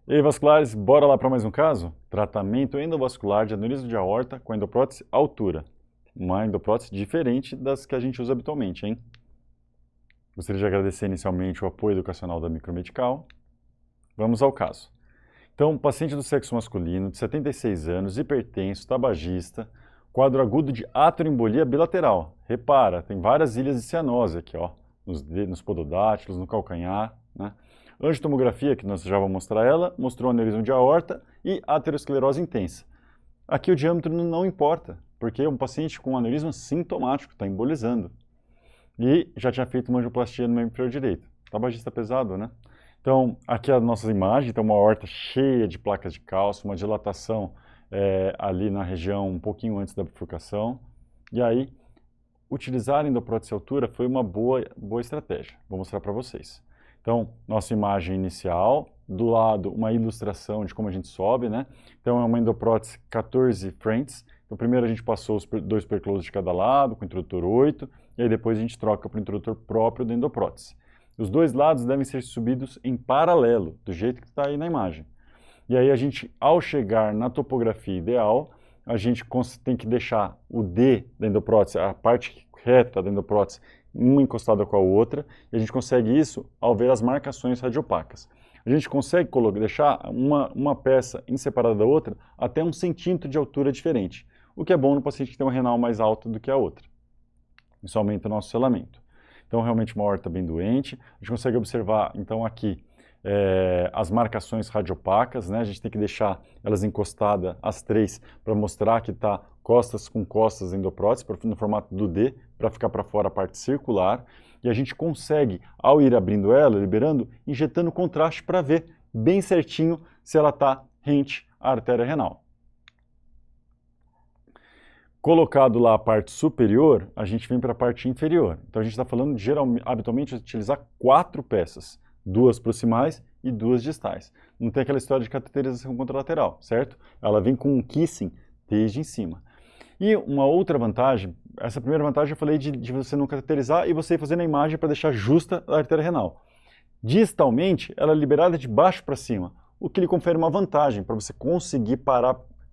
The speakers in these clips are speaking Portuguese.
E aí, vasculares, bora lá para mais um caso? Tratamento endovascular de aneurisma de aorta com endoprótese altura. Uma endoprótese diferente das que a gente usa habitualmente, hein? Gostaria de agradecer inicialmente o apoio educacional da Micromedical. Vamos ao caso. Então, paciente do sexo masculino, de 76 anos, hipertenso, tabagista, quadro agudo de atroembolia bilateral. Repara, tem várias ilhas de cianose aqui, ó, nos pododáctilos, no calcanhar, né? Angiotomografia, que nós já vamos mostrar ela, mostrou aneurisma de aorta e aterosclerose intensa. Aqui o diâmetro não importa, porque é um paciente com aneurisma sintomático, está embolizando. E já tinha feito uma angioplastia no membro inferior direito. Tabagista pesado, né? Então, aqui a nossa imagem, tem uma aorta cheia de placas de cálcio, uma dilatação ali na região um pouquinho antes da bifurcação. E aí, utilizar a endoprótese altura foi uma boa estratégia. Vou mostrar para vocês. Então, nossa imagem inicial, do lado uma ilustração de como a gente sobe, né? Então, é uma endoprótese 14 frentes. Então, primeiro a gente passou os dois percloses de cada lado, com o introdutor 8, e aí depois a gente troca para o introdutor próprio da endoprótese. Os dois lados devem ser subidos em paralelo, do jeito que está aí na imagem. E aí a gente, ao chegar na topografia ideal, a gente tem que deixar o D da endoprótese, a parte reta da endoprótese, uma encostada com a outra, e a gente consegue isso ao ver as marcações radiopacas. A gente consegue deixar uma peça em separada da outra até 1 centímetro de altura diferente, o que é bom no paciente que tem uma renal mais alta do que a outra. Isso aumenta o nosso selamento. Então, realmente uma aorta bem doente. A gente consegue observar, então, aqui as marcações radiopacas, né? A gente tem que deixar elas encostadas, as três, para mostrar que está costas com costas endoprótese, no formato do D, para ficar para fora a parte circular. E a gente consegue, ao ir abrindo ela, liberando, injetando contraste para ver bem certinho se ela está rente à artéria renal. Colocado lá a parte superior, a gente vem para a parte inferior. Então a gente está falando, habitualmente, de utilizar 4 peças. 2 proximais e 2 distais. Não tem aquela história de cateterização contralateral, certo? Ela vem com um kissing desde em cima. E uma outra vantagem, essa primeira vantagem eu falei de você não cateterizar e você ir fazendo a imagem para deixar justa a artéria renal. Distalmente, ela é liberada de baixo para cima, o que lhe confere uma vantagem para você conseguir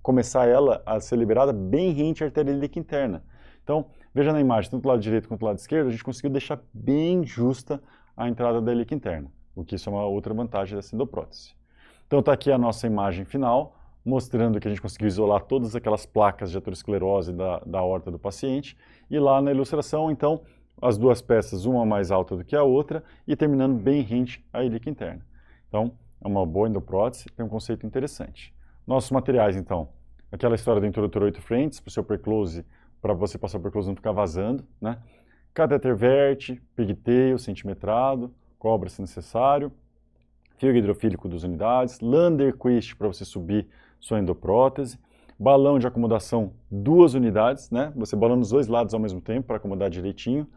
começar ela a ser liberada bem rente à artéria ilíaca interna. Então, veja na imagem, tanto do lado direito quanto do lado esquerdo, a gente conseguiu deixar bem justa a entrada da ilíaca interna, o que isso é uma outra vantagem dessa endoprótese. Então está aqui a nossa imagem final, mostrando que a gente conseguiu isolar todas aquelas placas de aterosclerose da aorta do paciente, e lá na ilustração, então, as duas peças, uma mais alta do que a outra, e terminando bem rente à ilíaca interna. Então, é uma boa endoprótese, tem um conceito interessante. Nossos materiais, então, aquela história do introdutor 8 frentes, para o seu perclose, para você passar o perclose não ficar vazando, né? Catéter verte, pigtail centimetrado, cobre se necessário, fio hidrofílico 2 unidades, Landerquist para você subir sua endoprótese, balão de acomodação 2 unidades, né? Você balando os dois lados ao mesmo tempo para acomodar direitinho,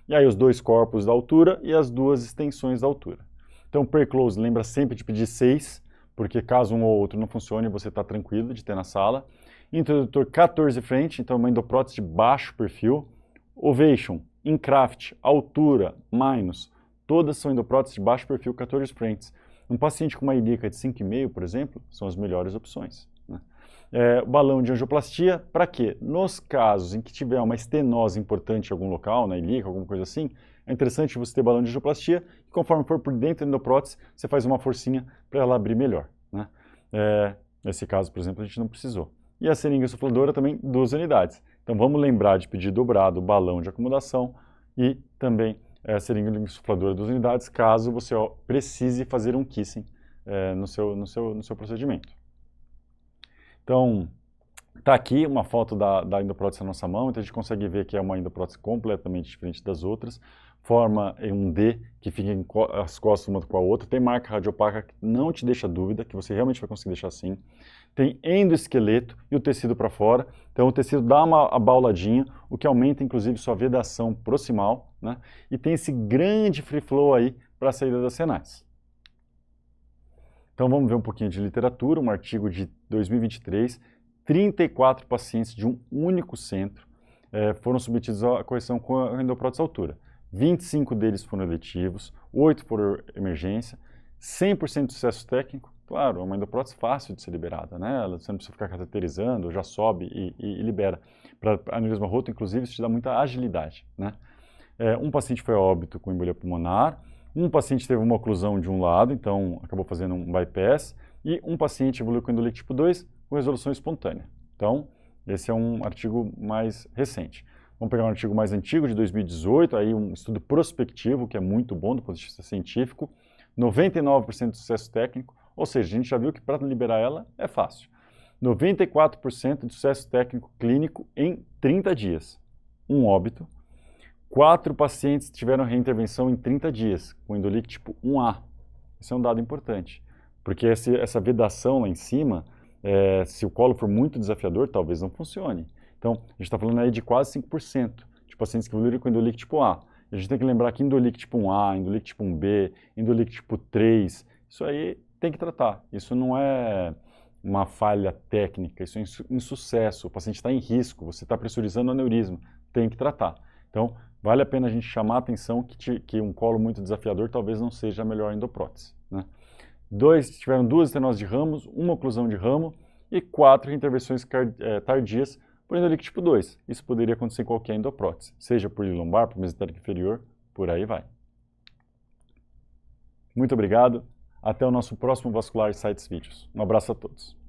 e aí os 2 corpos da altura e as 2 extensões da altura. Então, perclose, lembra sempre de pedir 6, porque caso um ou outro não funcione, você está tranquilo de ter na sala. Introdutor 14 frente, então uma endoprótese de baixo perfil. Ovation, Incraft, altura, minus, todas são endopróteses de baixo perfil 14 frentes. Um paciente com uma ilíaca de 5,5, por exemplo, são as melhores opções, né? Balão de angioplastia, para quê? Nos casos em que tiver uma estenose importante em algum local, na ilíaca, alguma coisa assim, é interessante você ter balão de angioplastia, e conforme for por dentro da endoprótese, você faz uma forcinha para ela abrir melhor, né? Nesse caso, por exemplo, a gente não precisou. E a seringa insufladora também 2 unidades. Então vamos lembrar de pedir dobrado o balão de acomodação e também a seringa insufladora 2 unidades, caso você precise fazer um kissing no seu procedimento. Então, está aqui uma foto da endoprótese na nossa mão, então a gente consegue ver que é uma endoprótese completamente diferente das outras, forma um D que fica as costas uma com a outra, tem marca radiopaca que não te deixa dúvida, que você realmente vai conseguir deixar assim, tem endoesqueleto e o tecido para fora, então o tecido dá uma abauladinha, o que aumenta inclusive sua vedação proximal, né? E tem esse grande free flow aí para a saída das renais. Então vamos ver um pouquinho de literatura, um artigo de 2023, 34 pacientes de um único centro foram submetidos à correção com a endoprótese altura. 25 deles foram eletivos, 8 foram emergência, 100% de sucesso técnico, claro, é uma endoprótese fácil de ser liberada, né? Você não precisa ficar cateterizando, já sobe e libera. Para aneurisma roto, inclusive, isso te dá muita agilidade, né? Um paciente foi a óbito com embolia pulmonar, um paciente teve uma oclusão de um lado, então acabou fazendo um bypass, e um paciente evoluiu com endolite tipo 2 com resolução espontânea. Então, esse é um artigo mais recente. Vamos pegar um artigo mais antigo, de 2018, aí um estudo prospectivo, que é muito bom do ponto de vista científico, 99% de sucesso técnico, ou seja, a gente já viu que para liberar ela é fácil. 94% de sucesso técnico clínico em 30 dias. Um óbito. 4 pacientes tiveram reintervenção em 30 dias, com endolite tipo 1A. Isso é um dado importante, porque essa vedação lá em cima, se o colo for muito desafiador, talvez não funcione. Então, a gente está falando aí de quase 5% de pacientes que evoluíram com endolite tipo A. A gente tem que lembrar que endolite tipo 1A, endolite tipo 1B, endolite tipo 3, isso aí tem que tratar. Isso não é uma falha técnica, isso é insucesso. O paciente está em risco, você está pressurizando o aneurisma, tem que tratar. Então, vale a pena a gente chamar a atenção que um colo muito desafiador talvez não seja a melhor endoprótese, né? Tiveram 2 estenoses de ramos, uma oclusão de ramo e 4 intervenções tardias por endolite tipo 2. Isso poderia acontecer em qualquer endoprótese, seja por lombar, por mesentérico inferior, por aí vai. Muito obrigado. Até o nosso próximo Vascular Insights Vídeos. Um abraço a todos.